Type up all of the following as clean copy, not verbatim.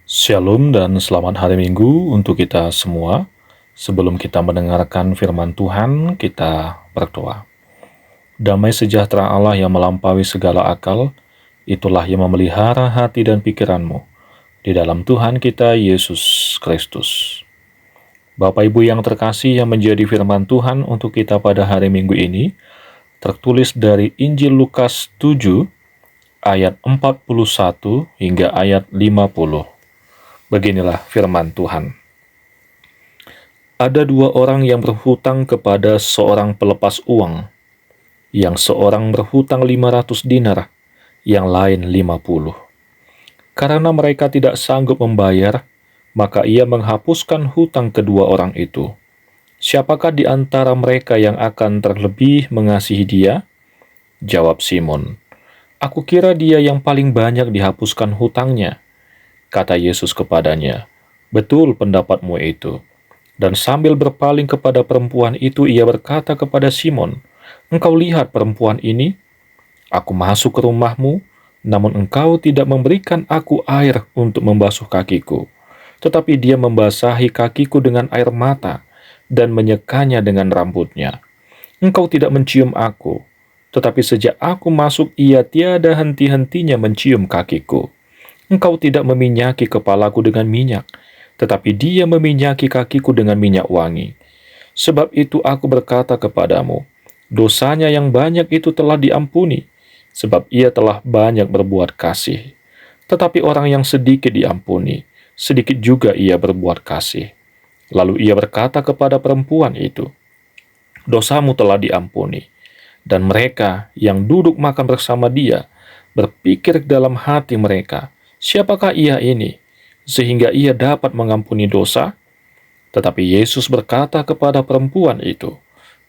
Shalom dan selamat hari Minggu untuk kita semua. Sebelum kita mendengarkan firman Tuhan, kita berdoa. Damai sejahtera Allah yang melampaui segala akal, itulah yang memelihara hati dan pikiranmu. Di dalam Tuhan kita, Yesus Kristus. Bapak Ibu yang terkasih yang menjadi firman Tuhan untuk kita pada hari Minggu ini, tertulis dari Injil Lukas 7, ayat 41 hingga ayat 50. Beginilah firman Tuhan. Ada dua orang yang berhutang kepada seorang pelepas uang. Yang seorang berhutang 500 dinar, yang lain 50. Karena mereka tidak sanggup membayar, maka ia menghapuskan hutang kedua orang itu. Siapakah di antara mereka yang akan terlebih mengasihi dia? Jawab Simon, "Aku kira dia yang paling banyak dihapuskan hutangnya." Kata Yesus kepadanya, "Betul pendapatmu itu." Dan sambil berpaling kepada perempuan itu, ia berkata kepada Simon, "Engkau lihat perempuan ini? Aku masuk ke rumahmu, namun engkau tidak memberikan aku air untuk membasuh kakiku. Tetapi dia membasahi kakiku dengan air mata dan menyekanya dengan rambutnya. Engkau tidak mencium aku, tetapi sejak aku masuk ia tiada henti-hentinya mencium kakiku. Engkau tidak meminyaki kepalaku dengan minyak, tetapi dia meminyaki kakiku dengan minyak wangi. Sebab itu aku berkata kepadamu, dosanya yang banyak itu telah diampuni, sebab ia telah banyak berbuat kasih. Tetapi orang yang sedikit diampuni, sedikit juga ia berbuat kasih." Lalu ia berkata kepada perempuan itu, "Dosamu telah diampuni." Dan mereka yang duduk makan bersama dia berpikir dalam hati mereka, "Siapakah ia ini, sehingga ia dapat mengampuni dosa?" Tetapi Yesus berkata kepada perempuan itu,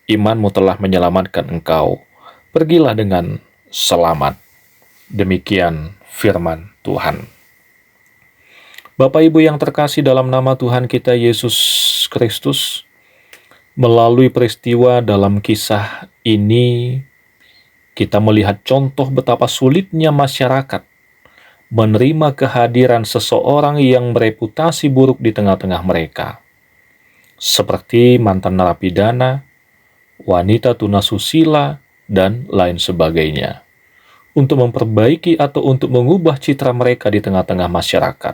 "Imanmu telah menyelamatkan engkau. Pergilah dengan selamat." Demikian firman Tuhan. Bapak Ibu yang terkasih dalam nama Tuhan kita Yesus Kristus, melalui peristiwa dalam kisah ini, kita melihat contoh betapa sulitnya masyarakat menerima kehadiran seseorang yang bereputasi buruk di tengah-tengah mereka, seperti mantan narapidana, wanita tunasusila, dan lain sebagainya, untuk memperbaiki atau untuk mengubah citra mereka di tengah-tengah masyarakat.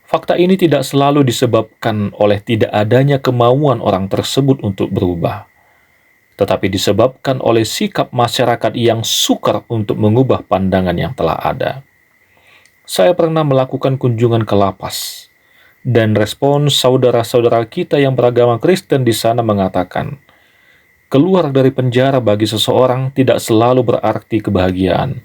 Fakta ini tidak selalu disebabkan oleh tidak adanya kemauan orang tersebut untuk berubah, tetapi disebabkan oleh sikap masyarakat yang sukar untuk mengubah pandangan yang telah ada. Saya pernah melakukan kunjungan ke lapas, dan respon saudara-saudara kita yang beragama Kristen di sana mengatakan, keluar dari penjara bagi seseorang tidak selalu berarti kebahagiaan.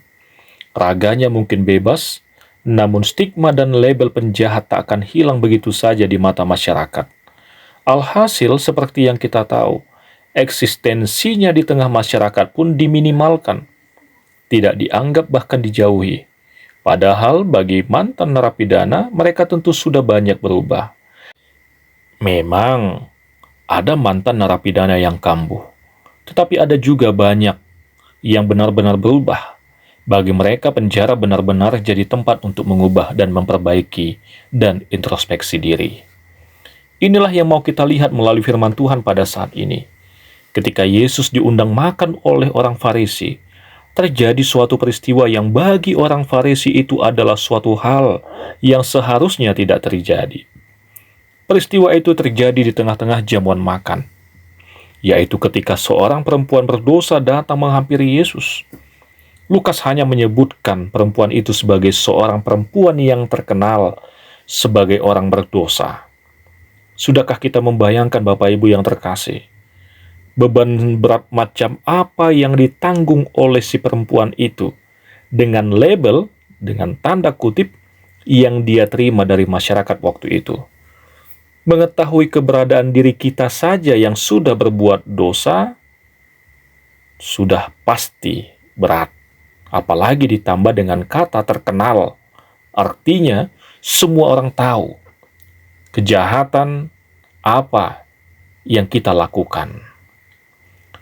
Raganya mungkin bebas, namun stigma dan label penjahat tak akan hilang begitu saja di mata masyarakat. Alhasil, seperti yang kita tahu, eksistensinya di tengah masyarakat pun diminimalkan, tidak dianggap bahkan dijauhi. Padahal bagi mantan narapidana, mereka tentu sudah banyak berubah. Memang ada mantan narapidana yang kambuh, tetapi ada juga banyak yang benar-benar berubah. Bagi mereka, penjara benar-benar jadi tempat untuk mengubah dan memperbaiki dan introspeksi diri. Inilah yang mau kita lihat melalui firman Tuhan pada saat ini. Ketika Yesus diundang makan oleh orang Farisi, terjadi suatu peristiwa yang bagi orang Farisi itu adalah suatu hal yang seharusnya tidak terjadi. Peristiwa itu terjadi di tengah-tengah jamuan makan, yaitu ketika seorang perempuan berdosa datang menghampiri Yesus. Lukas hanya menyebutkan perempuan itu sebagai seorang perempuan yang terkenal sebagai orang berdosa. Sudahkah kita membayangkan, Bapak Ibu yang terkasih, beban berat macam apa yang ditanggung oleh si perempuan itu dengan label, dengan tanda kutip, yang dia terima dari masyarakat waktu itu. Mengetahui keberadaan diri kita saja yang sudah berbuat dosa, sudah pasti berat. Apalagi ditambah dengan kata terkenal. Artinya, semua orang tahu kejahatan apa yang kita lakukan.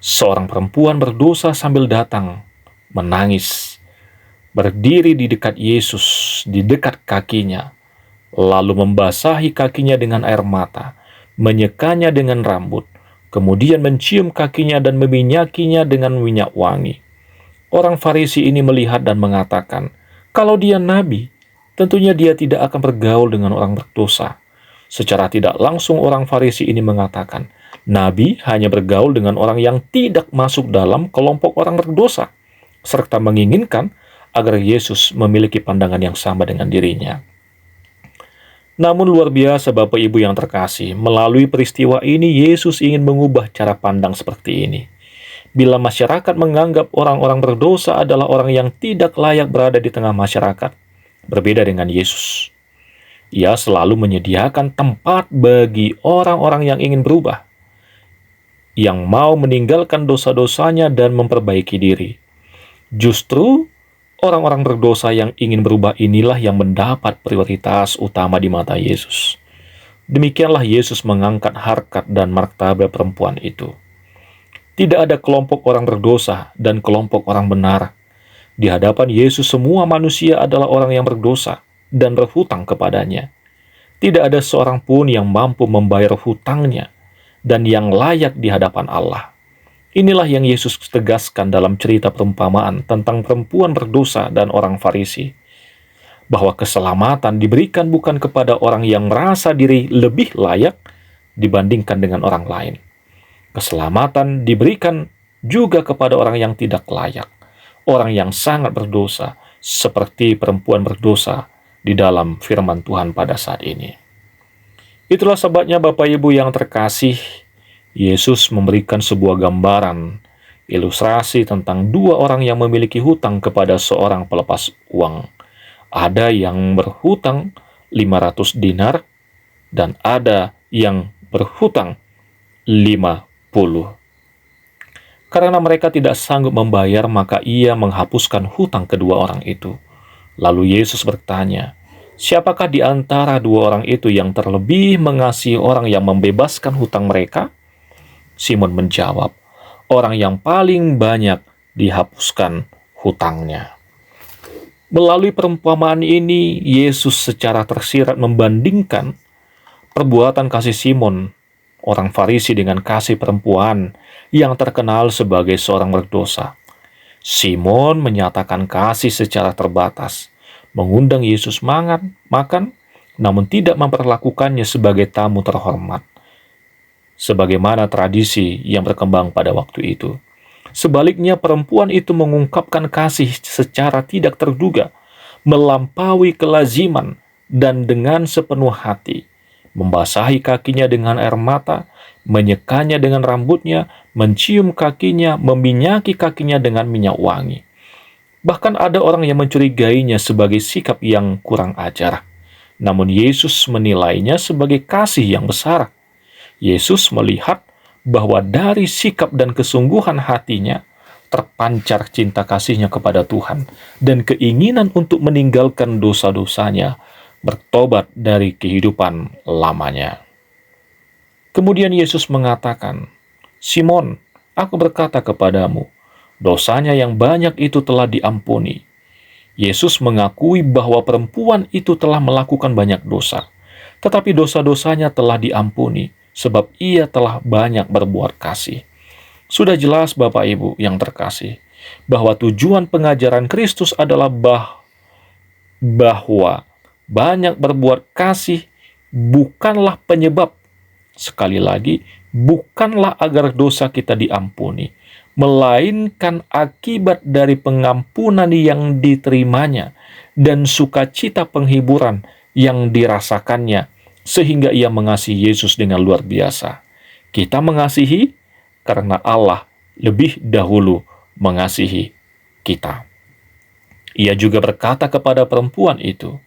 Seorang perempuan berdosa sambil datang, menangis, berdiri di dekat Yesus, di dekat kakinya, lalu membasahi kakinya dengan air mata, menyekanya dengan rambut, kemudian mencium kakinya dan meminyakinya dengan minyak wangi. Orang Farisi ini melihat dan mengatakan, kalau dia nabi, tentunya dia tidak akan bergaul dengan orang berdosa. Secara tidak langsung orang Farisi ini mengatakan, nabi hanya bergaul dengan orang yang tidak masuk dalam kelompok orang berdosa, serta menginginkan agar Yesus memiliki pandangan yang sama dengan dirinya. Namun luar biasa Bapak Ibu yang terkasih, melalui peristiwa ini Yesus ingin mengubah cara pandang seperti ini. Bila masyarakat menganggap orang-orang berdosa adalah orang yang tidak layak berada di tengah masyarakat, berbeda dengan Yesus. Ia selalu menyediakan tempat bagi orang-orang yang ingin berubah, yang mau meninggalkan dosa-dosanya dan memperbaiki diri. Justru orang-orang berdosa yang ingin berubah inilah yang mendapat prioritas utama di mata Yesus. Demikianlah Yesus mengangkat harkat dan martabat perempuan itu. Tidak ada kelompok orang berdosa dan kelompok orang benar. Di hadapan Yesus semua manusia adalah orang yang berdosa dan berhutang kepadanya. Tidak ada seorang pun yang mampu membayar hutangnya dan yang layak di hadapan Allah. Inilah yang Yesus tegaskan dalam cerita perumpamaan tentang perempuan berdosa dan orang Farisi, bahwa keselamatan diberikan bukan kepada orang yang merasa diri lebih layak dibandingkan dengan orang lain. Keselamatan diberikan juga kepada orang yang tidak layak, orang yang sangat berdosa, seperti perempuan berdosa di dalam firman Tuhan pada saat ini. Itulah sebabnya Bapak Ibu yang terkasih, Yesus memberikan sebuah gambaran, ilustrasi tentang dua orang yang memiliki hutang kepada seorang pelepas uang. Ada yang berhutang 500 dinar dan ada yang berhutang 50. Karena mereka tidak sanggup membayar, maka ia menghapuskan hutang kedua orang itu. Lalu Yesus bertanya, siapakah di antara dua orang itu yang terlebih mengasihi orang yang membebaskan hutang mereka? Simon menjawab, orang yang paling banyak dihapuskan hutangnya. Melalui perumpamaan ini, Yesus secara tersirat membandingkan perbuatan kasih Simon, orang Farisi, dengan kasih perempuan yang terkenal sebagai seorang berdosa. Simon menyatakan kasih secara terbatas, mengundang Yesus makan, namun tidak memperlakukannya sebagai tamu terhormat, sebagaimana tradisi yang berkembang pada waktu itu. Sebaliknya, perempuan itu mengungkapkan kasih secara tidak terduga, melampaui kelaziman, dan dengan sepenuh hati, membasahi kakinya dengan air mata, menyekanya dengan rambutnya, mencium kakinya, meminyaki kakinya dengan minyak wangi. Bahkan ada orang yang mencurigainya sebagai sikap yang kurang ajar. Namun Yesus menilainya sebagai kasih yang besar. Yesus melihat bahwa dari sikap dan kesungguhan hatinya terpancar cinta kasihnya kepada Tuhan dan keinginan untuk meninggalkan dosa-dosanya, bertobat dari kehidupan lamanya. Kemudian Yesus mengatakan, Simon, aku berkata kepadamu, dosanya yang banyak itu telah diampuni. Yesus mengakui bahwa perempuan itu telah melakukan banyak dosa, tetapi dosa-dosanya telah diampuni, sebab ia telah banyak berbuat kasih. Sudah jelas Bapak Ibu yang terkasih, bahwa tujuan pengajaran Kristus adalah bahwa banyak berbuat kasih bukanlah penyebab, sekali lagi, bukanlah agar dosa kita diampuni, melainkan akibat dari pengampunan yang diterimanya dan sukacita penghiburan yang dirasakannya, sehingga ia mengasihi Yesus dengan luar biasa. Kita mengasihi karena Allah lebih dahulu mengasihi kita. Ia juga berkata kepada perempuan itu,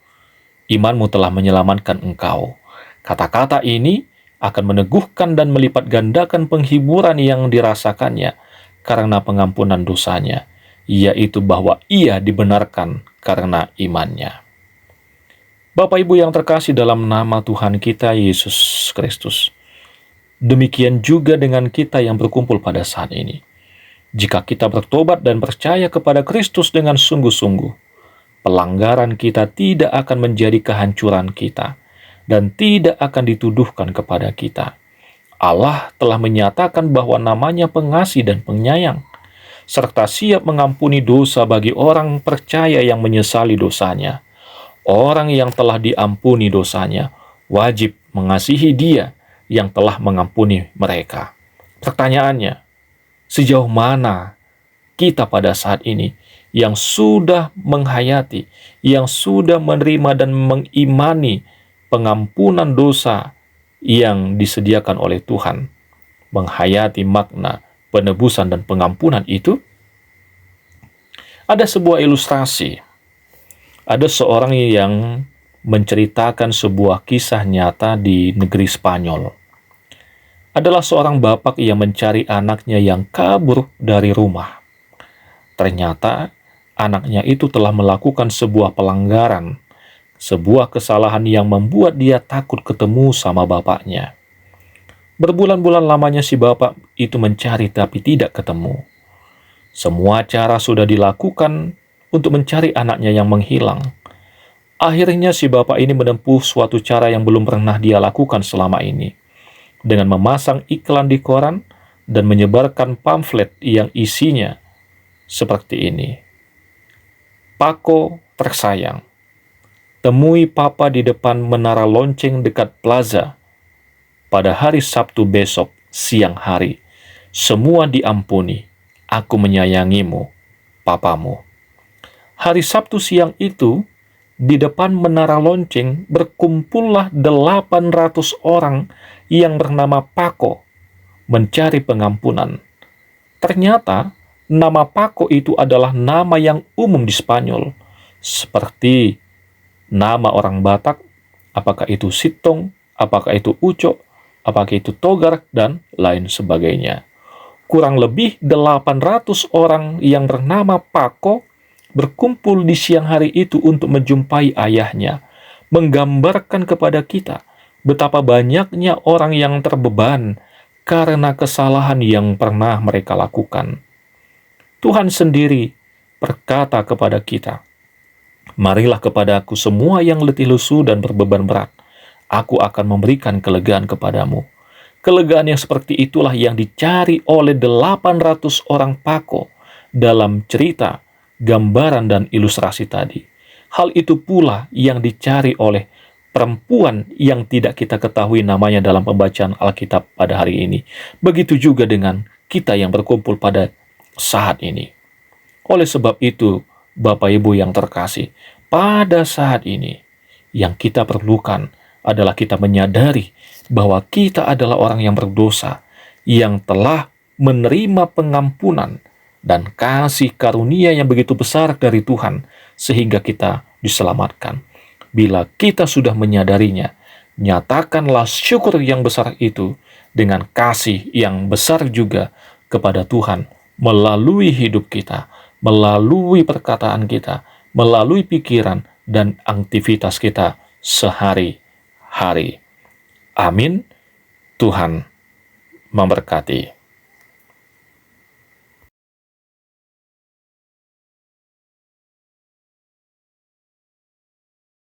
imanmu telah menyelamatkan engkau. Kata-kata ini akan meneguhkan dan melipat gandakan penghiburan yang dirasakannya karena pengampunan dosanya, yaitu bahwa ia dibenarkan karena imannya. Bapak Ibu yang terkasih dalam nama Tuhan kita Yesus Kristus, demikian juga dengan kita yang berkumpul pada saat ini. Jika kita bertobat dan percaya kepada Kristus dengan sungguh-sungguh, pelanggaran kita tidak akan menjadi kehancuran kita dan tidak akan dituduhkan kepada kita. Allah telah menyatakan bahwa namanya pengasih dan penyayang, serta siap mengampuni dosa bagi orang percaya yang menyesali dosanya. Orang yang telah diampuni dosanya wajib mengasihi Dia yang telah mengampuni mereka. Pertanyaannya, sejauh mana kita pada saat ini yang sudah menghayati, yang sudah menerima dan mengimani pengampunan dosa yang disediakan oleh Tuhan, menghayati makna penebusan dan pengampunan itu? Ada sebuah ilustrasi. Ada seorang yang menceritakan sebuah kisah nyata di negeri Spanyol. Adalah seorang bapak yang mencari anaknya yang kabur dari rumah. Ternyata anaknya itu telah melakukan sebuah pelanggaran, sebuah kesalahan yang membuat dia takut ketemu sama bapaknya. Berbulan-bulan lamanya si bapak itu mencari tapi tidak ketemu. Semua cara sudah dilakukan untuk mencari anaknya yang menghilang. Akhirnya si bapak ini menempuh suatu cara yang belum pernah dia lakukan selama ini, dengan memasang iklan di koran dan menyebarkan pamflet yang isinya seperti ini. Pako tersayang, temui Papa di depan menara lonceng dekat plaza pada hari Sabtu besok siang hari. Semua diampuni. Aku menyayangimu, Papamu. Hari Sabtu siang itu, di depan menara lonceng berkumpullah 800 orang yang bernama Pako mencari pengampunan. Ternyata nama Pako itu adalah nama yang umum di Spanyol, seperti nama orang Batak, apakah itu Sitong, apakah itu Ucok, apakah itu Togar, dan lain sebagainya. Kurang lebih 800 orang yang bernama Pako berkumpul di siang hari itu untuk menjumpai ayahnya, menggambarkan kepada kita betapa banyaknya orang yang terbeban karena kesalahan yang pernah mereka lakukan. Tuhan sendiri berkata kepada kita, "Marilah kepadaku semua yang letih lesu dan berbeban berat, aku akan memberikan kelegaan kepadamu." Kelegaan yang seperti itulah yang dicari oleh 800 orang Pako dalam cerita, gambaran, dan ilustrasi tadi. Hal itu pula yang dicari oleh perempuan yang tidak kita ketahui namanya dalam pembacaan Alkitab pada hari ini. Begitu juga dengan kita yang berkumpul pada saat ini. Oleh sebab itu, Bapak Ibu yang terkasih, pada saat ini yang kita perlukan adalah kita menyadari bahwa kita adalah orang yang berdosa, yang telah menerima pengampunan dan kasih karunia yang begitu besar dari Tuhan, sehingga kita diselamatkan. Bila kita sudah menyadarinya, nyatakanlah syukur yang besar itu dengan kasih yang besar juga kepada Tuhan melalui hidup kita, melalui perkataan kita, melalui pikiran dan aktivitas kita sehari-hari. Amin. Tuhan memberkati.